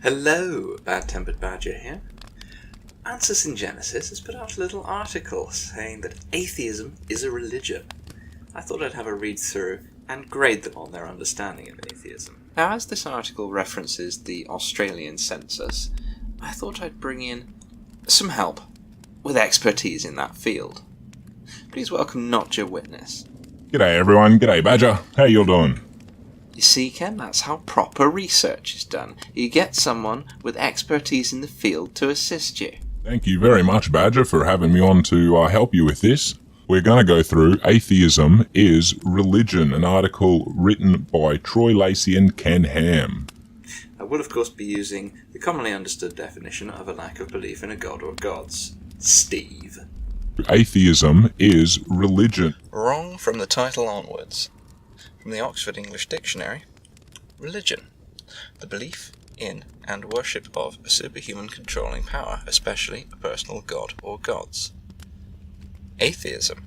Hello, Bad-Tempered Badger here. Answers in Genesis has put out a little article saying that atheism is a religion. I thought I'd have a read through and grade them on their understanding of atheism. Now, as this article references the Australian census, I thought I'd bring in some help with expertise in that field. Please welcome Not Your Witness. G'day everyone, g'day Badger, how you all doing? You see, Ken, that's how proper research is done. You get someone with expertise in the field to assist you. Thank you very much, Badger, for having me on to help you with this. We're going to go through Atheism is Religion, an article written by Troy Lacey and Ken Ham. I will, of course, be using the commonly understood definition of a lack of belief in a god or gods. Steve. Atheism is religion. Wrong from the title onwards. From the Oxford English Dictionary, religion, the belief in and worship of a superhuman controlling power, especially a personal god or gods. Atheism,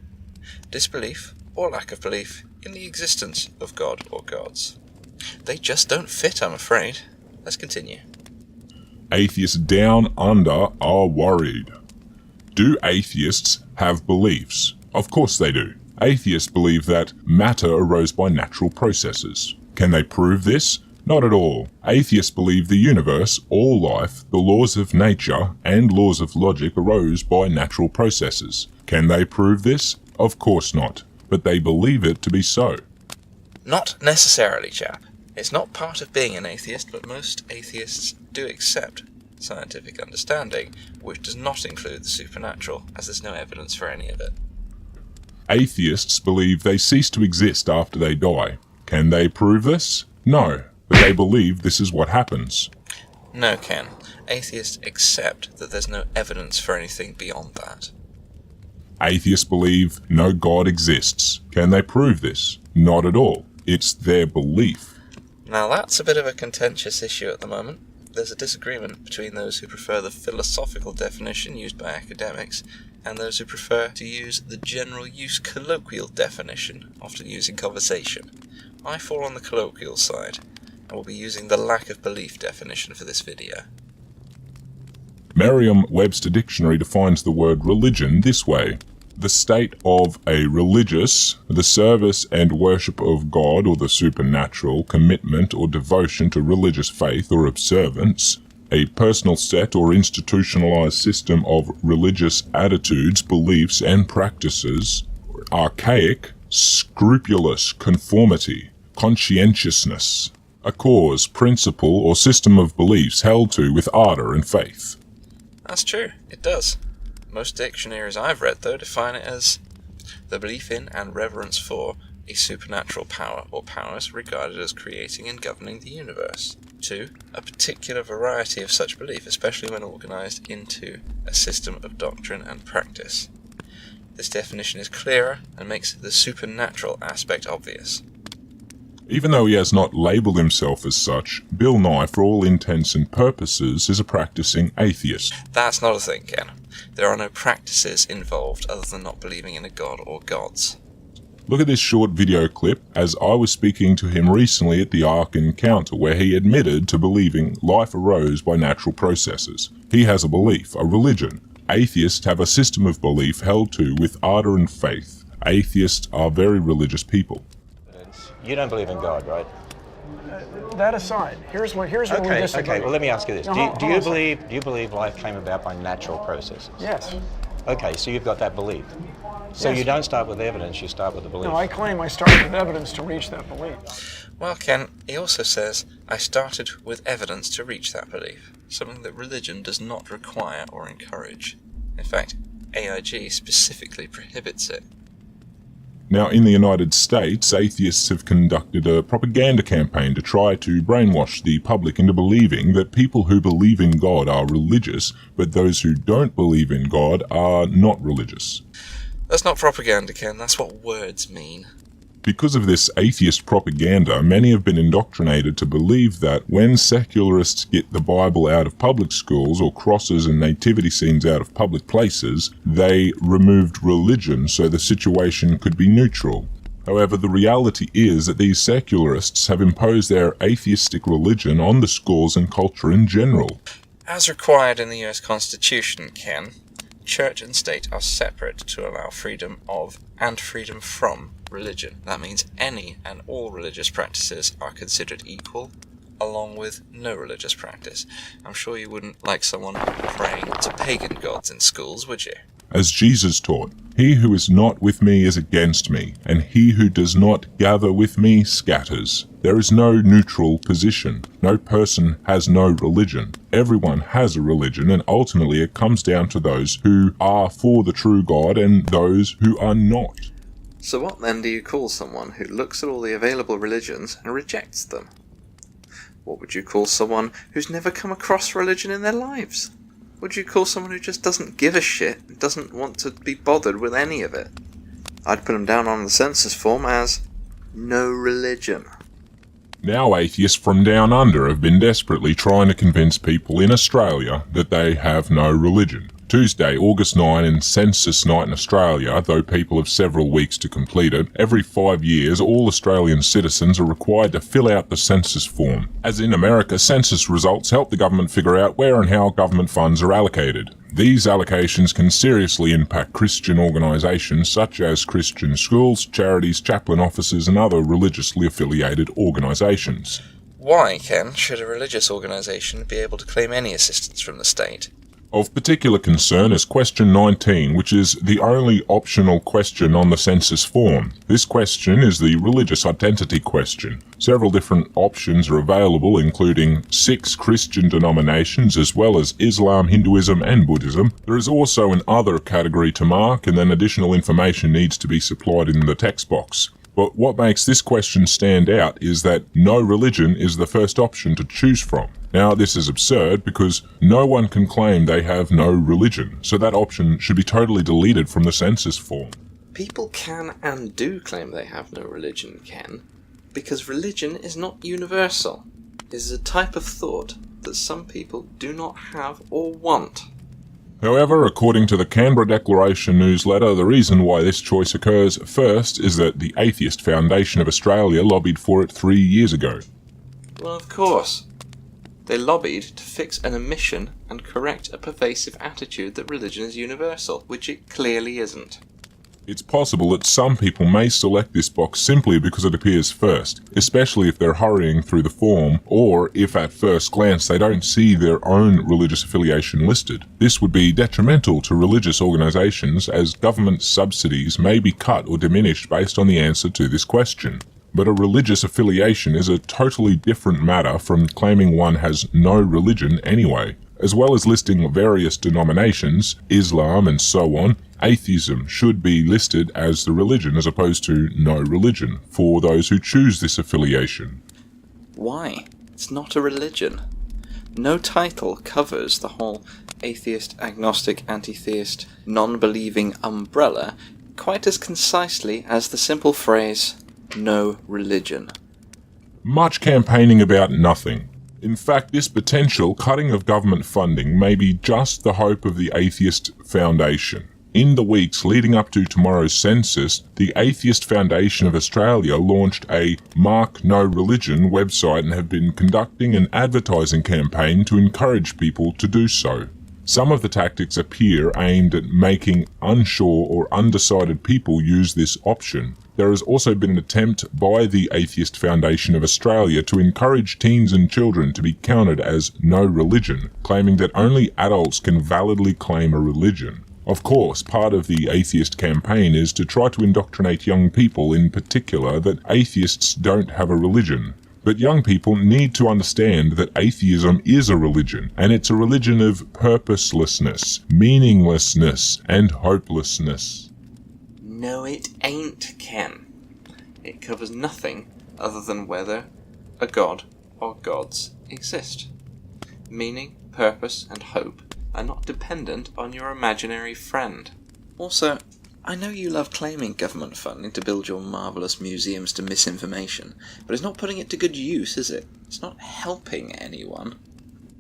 disbelief or lack of belief in the existence of God or gods. They just don't fit, I'm afraid. Let's continue. Atheists down under are worried. Do atheists have beliefs? Of course they do. Atheists believe that matter arose by natural processes. Can they prove this? Not at all. Atheists believe the universe, all life, the laws of nature, and laws of logic arose by natural processes. Can they prove this? Of course not. But they believe it to be so. Not necessarily, chap. It's not part of being an atheist, but most atheists do accept scientific understanding, which does not include the supernatural, as there's no evidence for any of it. Atheists believe they cease to exist after they die. Can they prove this? No, but they believe this is what happens. No, Ken. Atheists accept that there's no evidence for anything beyond that. Atheists believe no God exists. Can they prove this? Not at all. It's their belief. Now that's a bit of a contentious issue at the moment. There's a disagreement between those who prefer the philosophical definition used by academics and those who prefer to use the general use colloquial definition, often used in conversation. I fall on the colloquial side, and will be using the lack of belief definition for this video. Merriam-Webster Dictionary defines the word religion this way: the state of a religious, the service and worship of God or the supernatural, commitment or devotion to religious faith or observance, a personal set or institutionalized system of religious attitudes, beliefs and practices, archaic, scrupulous conformity, conscientiousness, a cause, principle or system of beliefs held to with ardor and faith. That's true, it does. Most dictionaries I've read, though, define it as the belief in and reverence for a supernatural power or powers regarded as creating and governing the universe. 2. A particular variety of such belief, especially when organized into a system of doctrine and practice. This definition is clearer and makes the supernatural aspect obvious. Even though he has not labelled himself as such, Bill Nye, for all intents and purposes, is a practicing atheist. That's not a thing, Ken. There are no practices involved other than not believing in a god or gods. Look at this short video clip as I was speaking to him recently at the Ark Encounter, where he admitted to believing life arose by natural processes. He has a belief, a religion. Atheists have a system of belief held to with ardor and faith. Atheists are very religious people. You don't believe in God, right? That aside, here's what we disagree. Okay. Well, let me ask you this: No, do you believe life came about by natural processes? Yes. Okay, so you've got that belief. So Yes. you don't start with evidence; you start with the belief. No, I claim I started with evidence to reach that belief. Well, Ken, he also says, I started with evidence to reach that belief, something that religion does not require or encourage. In fact, AiG specifically prohibits it. Now, in the United States, atheists have conducted a propaganda campaign to try to brainwash the public into believing that people who believe in God are religious, but those who don't believe in God are not religious. That's not propaganda, Ken. That's what words mean. Because of this atheist propaganda, many have been indoctrinated to believe that when secularists get the Bible out of public schools or crosses and nativity scenes out of public places, they removed religion so the situation could be neutral. However, the reality is that these secularists have imposed their atheistic religion on the schools and culture in general. As required in the US Constitution, Ken, church and state are separate to allow freedom of and freedom from religion. That means any and all religious practices are considered equal, along with no religious practice. I'm sure you wouldn't like someone praying to pagan gods in schools, would you? As Jesus taught, "He who is not with me is against me, and he who does not gather with me scatters." There is no neutral position. No person has no religion. Everyone has a religion, and ultimately it comes down to those who are for the true God and those who are not. So what then do you call someone who looks at all the available religions and rejects them? What would you call someone who's never come across religion in their lives? Would you call someone who just doesn't give a shit and doesn't want to be bothered with any of it? I'd put them down on the census form as no religion. Now atheists from down under have been desperately trying to convince people in Australia that they have no religion. Tuesday, August 9 in Census Night in Australia, though people have several weeks to complete it, every 5 years all Australian citizens are required to fill out the census form. As in America, census results help the government figure out where and how government funds are allocated. These allocations can seriously impact Christian organisations such as Christian schools, charities, chaplain offices and other religiously affiliated organisations. Why, Ken, should a religious organisation be able to claim any assistance from the state? Of particular concern is question 19, which is the only optional question on the census form. This question is the religious identity question. Several different options are available, including 6 Christian denominations as well as Islam, Hinduism and Buddhism. There is also an other category to mark, and then additional information needs to be supplied in the text box. But what makes this question stand out is that no religion is the first option to choose from. Now, this is absurd because no one can claim they have no religion, so that option should be totally deleted from the census form. People can and do claim they have no religion, Ken, because religion is not universal. It is a type of thought that some people do not have or want. However, according to the Canberra Declaration newsletter, the reason why this choice occurs first is that the Atheist Foundation of Australia lobbied for it 3 years ago. Well, of course. They lobbied to fix an omission and correct a pervasive attitude that religion is universal, which it clearly isn't. It's possible that some people may select this box simply because it appears first, especially if they're hurrying through the form, or if at first glance they don't see their own religious affiliation listed. This would be detrimental to religious organisations, as government subsidies may be cut or diminished based on the answer to this question. But a religious affiliation is a totally different matter from claiming one has no religion anyway. As well as listing various denominations, Islam and so on, atheism should be listed as the religion as opposed to no religion for those who choose this affiliation. Why? It's not a religion. No title covers the whole atheist, agnostic, anti-theist, non-believing umbrella quite as concisely as the simple phrase, no religion. Much campaigning about nothing. In fact, this potential cutting of government funding may be just the hope of the Atheist Foundation. In the weeks leading up to tomorrow's census, the Atheist Foundation of Australia launched a Mark No Religion website and have been conducting an advertising campaign to encourage people to do so. Some of the tactics appear aimed at making unsure or undecided people use this option. There has also been an attempt by the Atheist Foundation of Australia to encourage teens and children to be counted as no religion, claiming that only adults can validly claim a religion. Of course, part of the atheist campaign is to try to indoctrinate young people in particular that atheists don't have a religion. But young people need to understand that atheism is a religion, and it's a religion of purposelessness, meaninglessness, and hopelessness. No, it ain't, Ken. It covers nothing other than whether a god or gods exist. Meaning, purpose, and hope are not dependent on your imaginary friend. Also, I know you love claiming government funding to build your marvellous museums to misinformation, but it's not putting it to good use, is it? It's not helping anyone.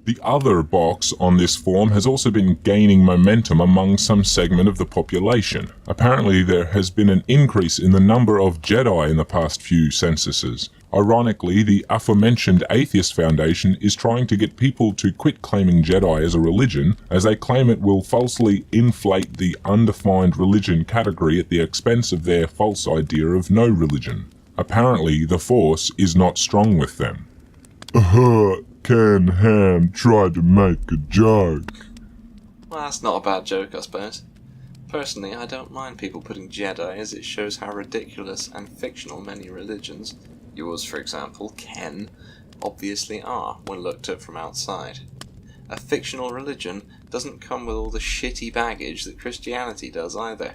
The other box on this form has also been gaining momentum among some segment of the population. Apparently there has been an increase in the number of Jedi in the past few censuses. Ironically, the aforementioned Atheist Foundation is trying to get people to quit claiming Jedi as a religion, as they claim it will falsely inflate the undefined religion category at the expense of their false idea of no religion. Apparently, the Force is not strong with them. Ken Ham tried to make a joke. Well, that's not a bad joke, I suppose. Personally, I don't mind people putting Jedi, as it shows how ridiculous and fictional many religions, yours for example, Ken, obviously are when looked at from outside. A fictional religion doesn't come with all the shitty baggage that Christianity does either.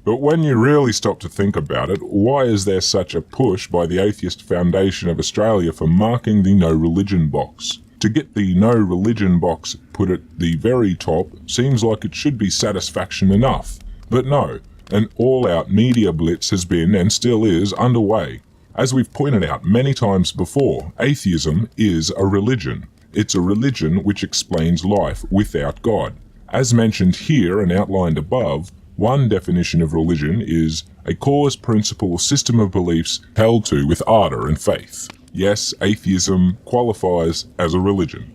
But when you really stop to think about it, why is there such a push by the Atheist Foundation of Australia for marking the no religion box? To get the no religion box put at the very top seems like it should be satisfaction enough. But no, an all-out media blitz has been and still is underway. As we've pointed out many times before, atheism is a religion. It's a religion which explains life without God. As mentioned here and outlined above, one definition of religion is a cause, principle, system of beliefs held to with ardor and faith. Yes, atheism qualifies as a religion.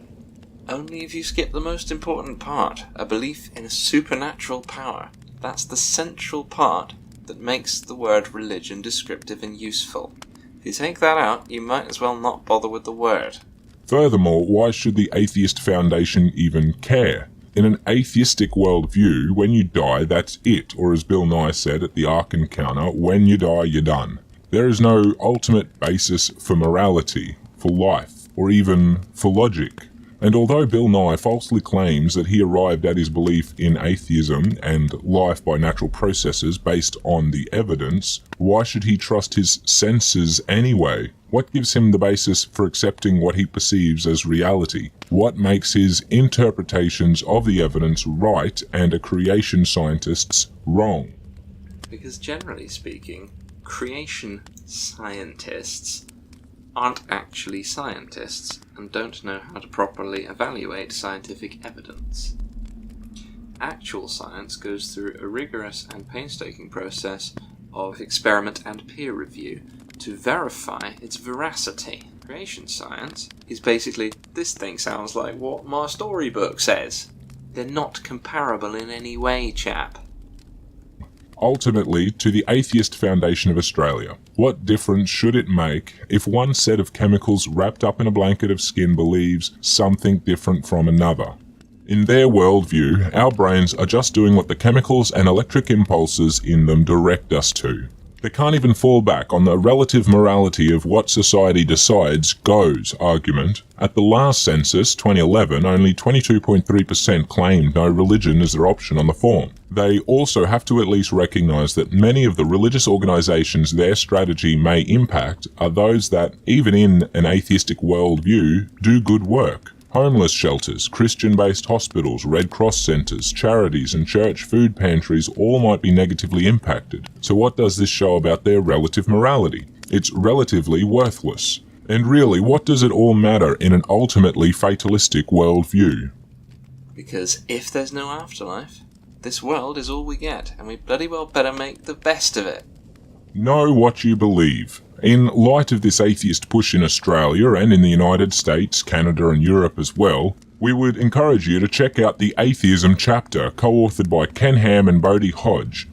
Only if you skip the most important part, a belief in a supernatural power. That's the central part that makes the word religion descriptive and useful. If you take that out, you might as well not bother with the word. Furthermore, why should the Atheist Foundation even care? In an atheistic worldview, when you die, that's it, or as Bill Nye said at the Ark Encounter, when you die, you're done. There is no ultimate basis for morality, for life, or even for logic. And although Bill Nye falsely claims that he arrived at his belief in atheism and life by natural processes based on the evidence, why should he trust his senses anyway? What gives him the basis for accepting what he perceives as reality? What makes his interpretations of the evidence right and a creation scientist's wrong? Because generally speaking, creation scientists aren't actually scientists and don't know how to properly evaluate scientific evidence. Actual science goes through a rigorous and painstaking process of experiment and peer review to verify its veracity. Creation science is basically, this thing sounds like what my storybook says. They're not comparable in any way, chap. Ultimately, to the Atheist Foundation of Australia, what difference should it make if one set of chemicals wrapped up in a blanket of skin believes something different from another? In their worldview, our brains are just doing what the chemicals and electric impulses in them direct us to. They can't even fall back on the relative morality of what society decides goes argument. At the last census, 2011, only 22.3% claimed no religion as their option on the form. They also have to at least recognise that many of the religious organisations their strategy may impact are those that, even in an atheistic worldview, do good work. Homeless shelters, Christian-based hospitals, Red Cross centres, charities and church food pantries all might be negatively impacted. So what does this show about their relative morality? It's relatively worthless. And really, what does it all matter in an ultimately fatalistic worldview? Because if there's no afterlife, this world is all we get, and we bloody well better make the best of it. Know what you believe. In light of this atheist push in Australia and in the United States, Canada and Europe as well, we would encourage you to check out the Atheism chapter co-authored by Ken Ham and Bodie Hodge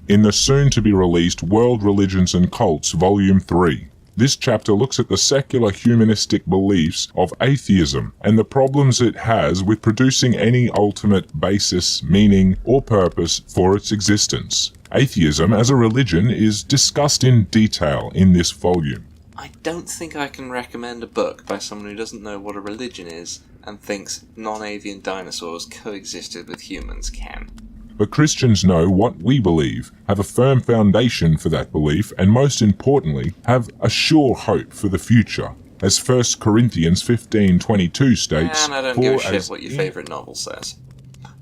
in the soon-to-be-released World Religions and Cults Volume 3. This chapter looks at the secular humanistic beliefs of atheism and the problems it has with producing any ultimate basis, meaning, or purpose for its existence. Atheism as a religion is discussed in detail in this volume. I don't think I can recommend a book by someone who doesn't know what a religion is and thinks non-avian dinosaurs coexisted with humans can. But Christians know what we believe, have a firm foundation for that belief, and most importantly, have a sure hope for the future. As 1 Corinthians 15:22 states, And I don't give a shit what your favourite novel says.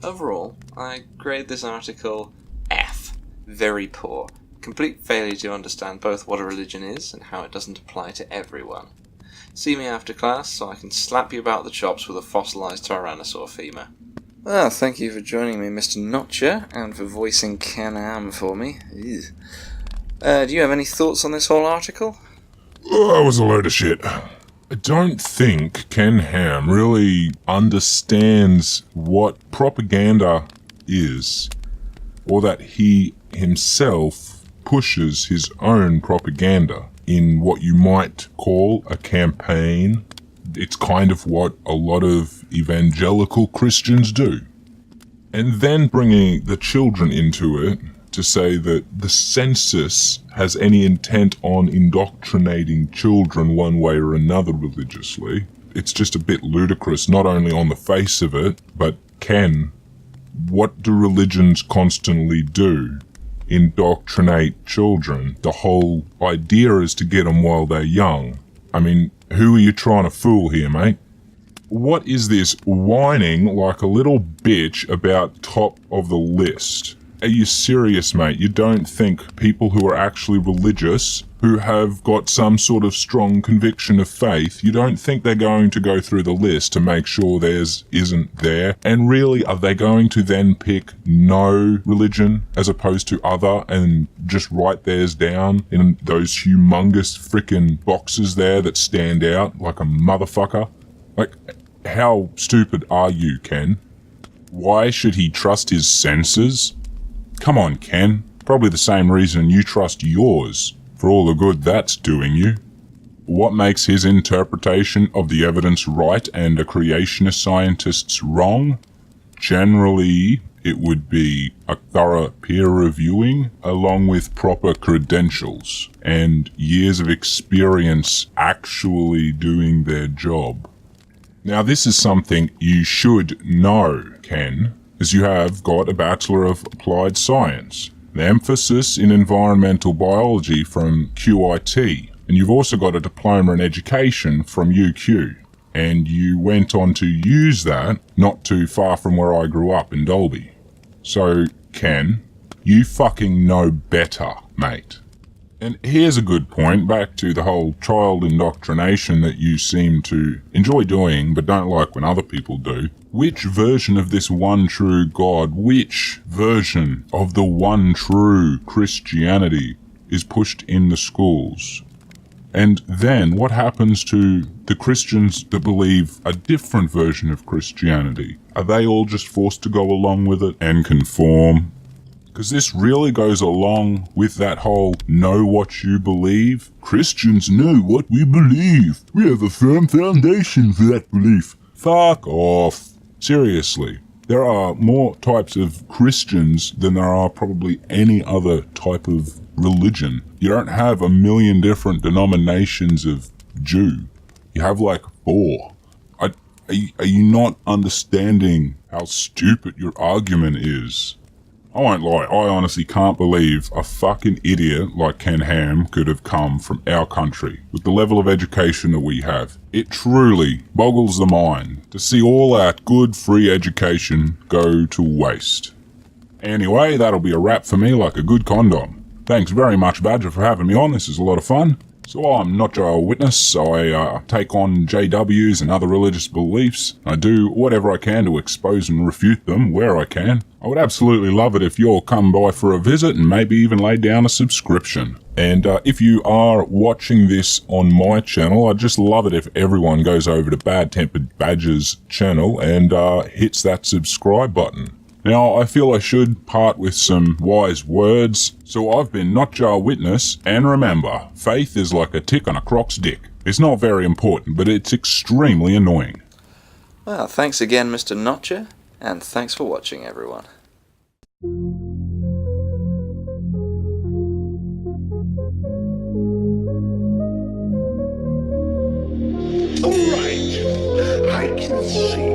Overall, I grade this article F. Very poor. Complete failure to understand both what a religion is and how it doesn't apply to everyone. See me after class so I can slap you about the chops with a fossilised tyrannosaur femur. Well, thank you for joining me, Mr. Notcher, and for voicing Can-Am for me. Ew. Do you have any thoughts on this whole article? Oh, that was a load of shit. I don't think Ken Ham really understands what propaganda is, or that he himself pushes his own propaganda in what you might call a campaign. It's kind of what a lot of evangelical Christians do. And then bringing the children into it to say that the census has any intent on indoctrinating children one way or another religiously. It's just a bit ludicrous, not only on the face of it, but what do religions constantly do? Indoctrinate children. The whole idea is to get them while they're young. I mean, who are you trying to fool here, mate? What is this whining like a little bitch about top of the list? Are you serious, mate? You don't think people who are actually religious, who have got some sort of strong conviction of faith, you don't think they're going to go through the list to make sure theirs isn't there? And really, are they going to then pick no religion as opposed to other and just write theirs down in those humongous frickin' boxes there that stand out like a motherfucker? Like, how stupid are you, Ken? Why should he trust his senses? Come on, Ken. Probably the same reason you trust yours, for all the good that's doing you. What makes his interpretation of the evidence right and a creationist scientist's wrong? Generally, it would be a thorough peer reviewing, along with proper credentials, and years of experience actually doing their job. Now, this is something you should know, Ken, as you have got a Bachelor of Applied Science, an emphasis in environmental biology from QIT, and you've also got a Diploma in Education from UQ, and you went on to use that not too far from where I grew up in Dalby. So, Ken, you fucking know better, mate. And here's a good point, back to the whole child indoctrination that you seem to enjoy doing but don't like when other people do. Which version of this one true God, which version of the one true Christianity is pushed in the schools? And then what happens to the Christians that believe a different version of Christianity? Are they all just forced to go along with it and conform? Because this really goes along with that whole know what you believe. Christians know what we believe. We have a firm foundation for that belief. Fuck off. Seriously. There are more types of Christians than there are probably any other type of religion. You don't have a million different denominations of Jew. You have like 4. Are you not understanding how stupid your argument is? I won't lie, I honestly can't believe a fucking idiot like Ken Ham could have come from our country with the level of education that we have. It truly boggles the mind to see all that good free education go to waste. Anyway, that'll be a wrap for me like a good condom. Thanks very much, Badger, for having me on. This is a lot of fun. So I'm not a witness, I take on JWs and other religious beliefs. I do whatever I can to expose and refute them where I can. I would absolutely love it if you'll come by for a visit and maybe even lay down a subscription. And if you are watching this on my channel, I'd just love it if everyone goes over to Bad Tempered Badger's channel and hits that subscribe button. Now, I feel I should part with some wise words, so I've been Not Jar Witness, and remember, faith is like a tick on a croc's dick. It's not very important, but it's extremely annoying. Well, thanks again, Mr. Notcher, and thanks for watching, everyone. All right, I can see